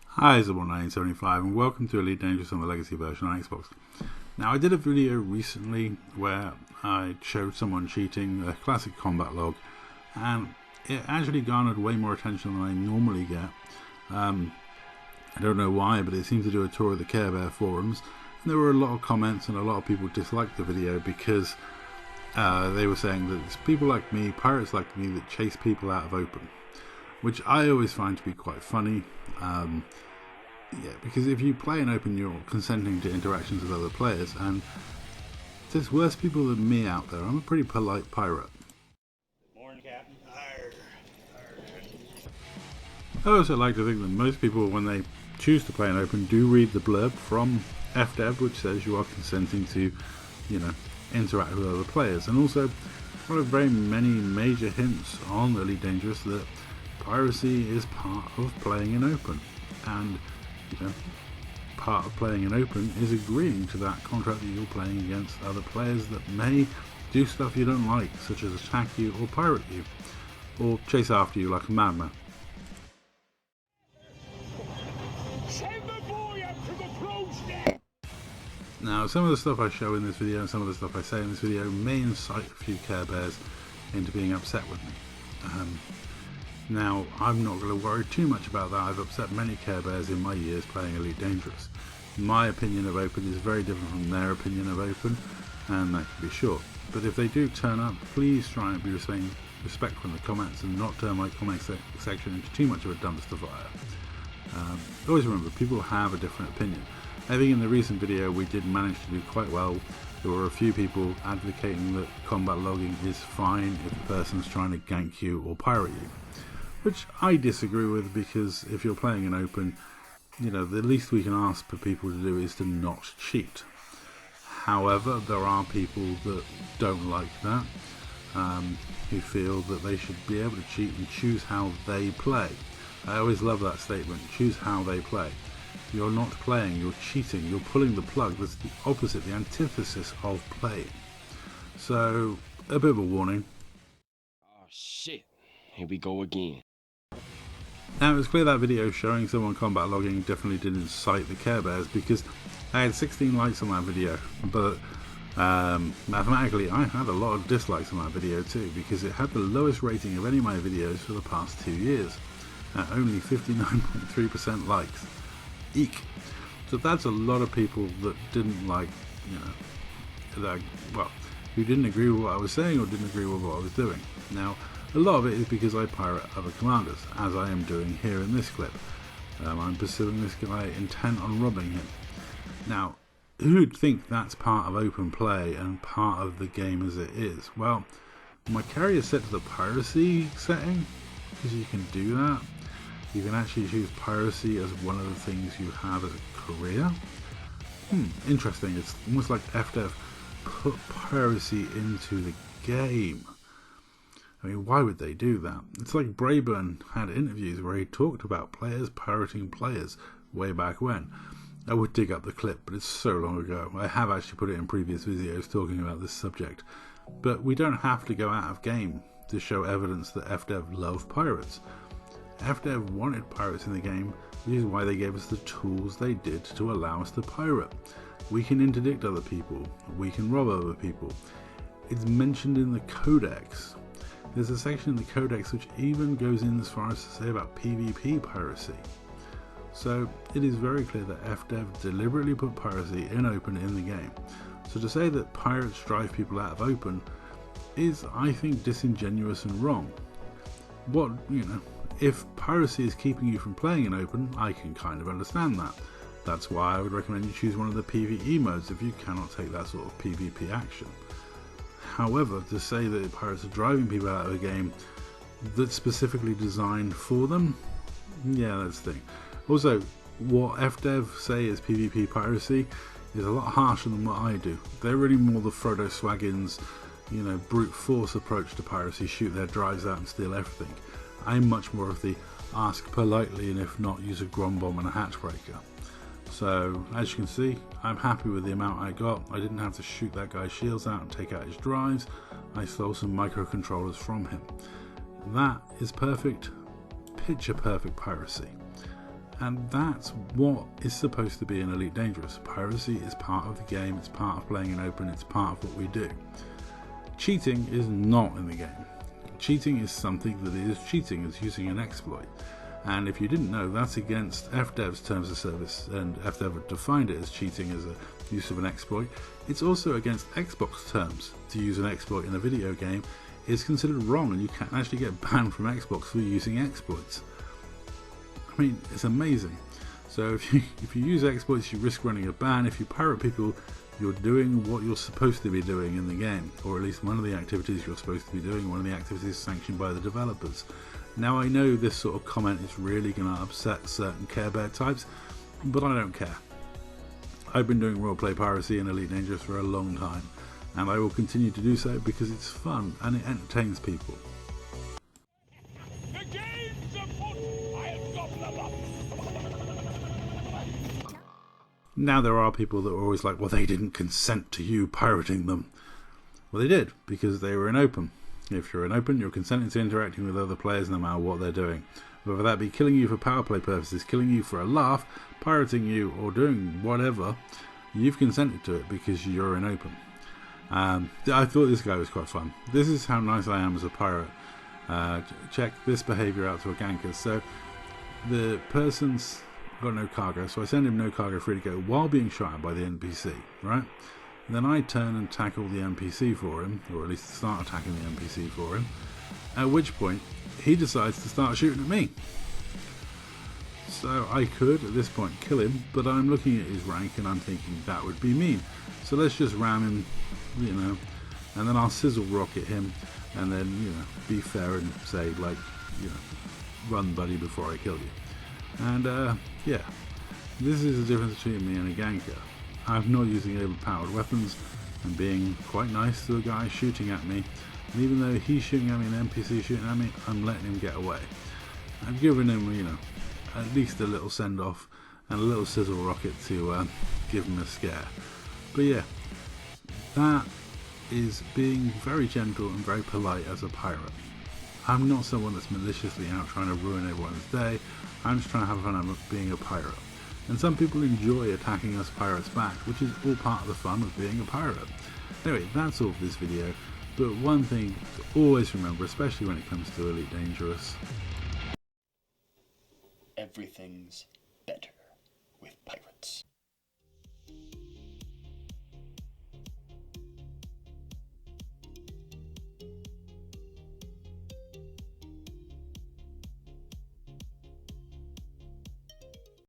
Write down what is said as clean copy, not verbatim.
Hi, it's wannt and welcome to Elite Dangerous on the Legacy version on Xbox. Now, I did a video recently where I showed someone cheating a classic combat log, and it actually garnered way more attention than I normally get. I don't know why, but it seemed to do a tour of the Care Bear forums, and there were a lot of comments and a lot of people disliked the video because they were saying that it's people like me, pirates like me, that chase people out of open, which I always find to be quite funny. Yeah, because if you play in open, you're consenting to interactions with other players, and there's worse people than me out there. I'm a pretty polite pirate. Good morning, Captain. Arr. I also like to think that most people, when they choose to play in open, do read the blurb from Fdev, which says you are consenting to, interact with other players, and also one of very many major hints on Elite Dangerous that piracy is part of playing in open, and part of playing in open is agreeing to that contract that you're playing against other players that may do stuff you don't like, such as attack you or pirate you, or chase after you like a madman. Now, some of the stuff I show in this video and some of the stuff I say in this video may incite a few Care Bears into being upset with me. Now, I'm not going to worry too much about that. I've upset many Care Bears in my years playing Elite Dangerous. My opinion of open is very different from their opinion of open, and that can be sure. But if they do turn up, please try and be respectful in the comments and not turn my comment section into too much of a dumpster fire. Always remember, people have a different opinion. I think in the recent video we did manage to do quite well. There were a few people advocating that combat logging is fine if the person's trying to gank you or pirate you, which I disagree with, because if you're playing in open, the least we can ask for people to do is to not cheat. However, there are people that don't like that, who feel that they should be able to cheat and choose how they play. I always love that statement, choose how they play. You're not playing, you're cheating, you're pulling the plug. That's the opposite, the antithesis of playing. So, a bit of a warning. Oh shit, here we go again. Now, it was clear that video showing someone combat logging definitely did incite the Care Bears, because I had 16 likes on that video, but mathematically I had a lot of dislikes on that video too, because it had the lowest rating of any of my videos for the past 2 years, at only 59.3% likes. Eek. So that's a lot of people that didn't like, who didn't agree with what I was saying or didn't agree with what I was doing. Now, a lot of it is because I pirate other commanders, as I am doing here in this clip. I'm pursuing this guy intent on robbing him. Now, who'd think that's part of open play and part of the game as it is? Well, my carrier is set to the Piracy setting, because you can do that. You can actually choose Piracy as one of the things you have as a career. Interesting. It's almost like Fdev put Piracy into the game. I mean, why would they do that? It's like Brayburn had interviews where he talked about players pirating players way back when. I would dig up the clip, but it's so long ago. I have actually put it in previous videos talking about this subject. But we don't have to go out of game to show evidence that Fdev love pirates. Fdev wanted pirates in the game, which is why they gave us the tools they did to allow us to pirate. We can interdict other people, we can rob other people. It's mentioned in the codex. There's a section in the codex which even goes in as far as to say about PvP piracy. So it is very clear that Fdev deliberately put piracy in open in the game. So to say that pirates drive people out of open is, I think, disingenuous and wrong. If piracy is keeping you from playing in open, I can kind of understand that. That's why I would recommend you choose one of the PvE modes if you cannot take that sort of PvP action. However, to say that pirates are driving people out of a game that's specifically designed for them, yeah, that's the thing. Also, what Fdev say is PvP piracy is a lot harsher than what I do. They're really more the Frodo Swaggins, brute force approach to piracy, shoot their drives out and steal everything. I'm much more of the ask politely, and if not, use a grom bomb and a hatchbreaker. So, as you can see, I'm happy with the amount I got. I didn't have to shoot that guy's shields out and take out his drives. I stole some microcontrollers from him. That is perfect, picture perfect piracy. And that's what is supposed to be in Elite Dangerous. Piracy is part of the game, it's part of playing in open, it's part of what we do. Cheating is not in the game. Cheating is something that is cheating, it's using an exploit. And if you didn't know, that's against Fdev's terms of service, and Fdev have defined it as cheating as a use of an exploit. It's also against Xbox terms. To use an exploit in a video game is considered wrong, and you can actually get banned from Xbox for using exploits. I mean, it's amazing. So if you use exploits, you risk running a ban. If you pirate people, you're doing what you're supposed to be doing in the game, or at least one of the activities you're supposed to be doing, one of the activities sanctioned by the developers. Now I know this sort of comment is really going to upset certain Care Bear types, but I don't care. I've been doing roleplay piracy in Elite Dangerous for a long time, and I will continue to do so because it's fun and it entertains people. The game's afoot! I'll gobble them up! Now there are people that are always like, well, they didn't consent to you pirating them. Well, they did, because they were in open. If you're in open, you're consenting to interacting with other players no matter what they're doing. Whether that be killing you for power play purposes, killing you for a laugh, pirating you, or doing whatever, you've consented to it because you're in open. I thought this guy was quite fun. This is how nice I am as a pirate. Check this behaviour out to a ganker. So the person's got no cargo, so I send him no cargo free to go while being shot at by the NPC, right? Then I turn and tackle the NPC for him, or at least start attacking the NPC for him, at which point he decides to start shooting at me. So I could at this point kill him, but I'm looking at his rank and I'm thinking that would be mean. So let's just ram him, you know, and then I'll sizzle rocket him, and then, you know, be fair and say, like, you know, run buddy before I kill you. And yeah, this is the difference between me and a ganker. I'm not using overpowered weapons and being quite nice to a guy shooting at me, and even though he's shooting at me and an NPC shooting at me, I'm letting him get away. I've given him, you know, at least a little send off and a little sizzle rocket to give him a scare. But yeah, that is being very gentle and very polite as a pirate. I'm not someone that's maliciously out trying to ruin everyone's day. I'm just trying to have fun of being a pirate. And some people enjoy attacking us pirates back, which is all part of the fun of being a pirate. Anyway, that's all for this video, but one thing to always remember, especially when it comes to Elite Dangerous: Everything's better with piracy.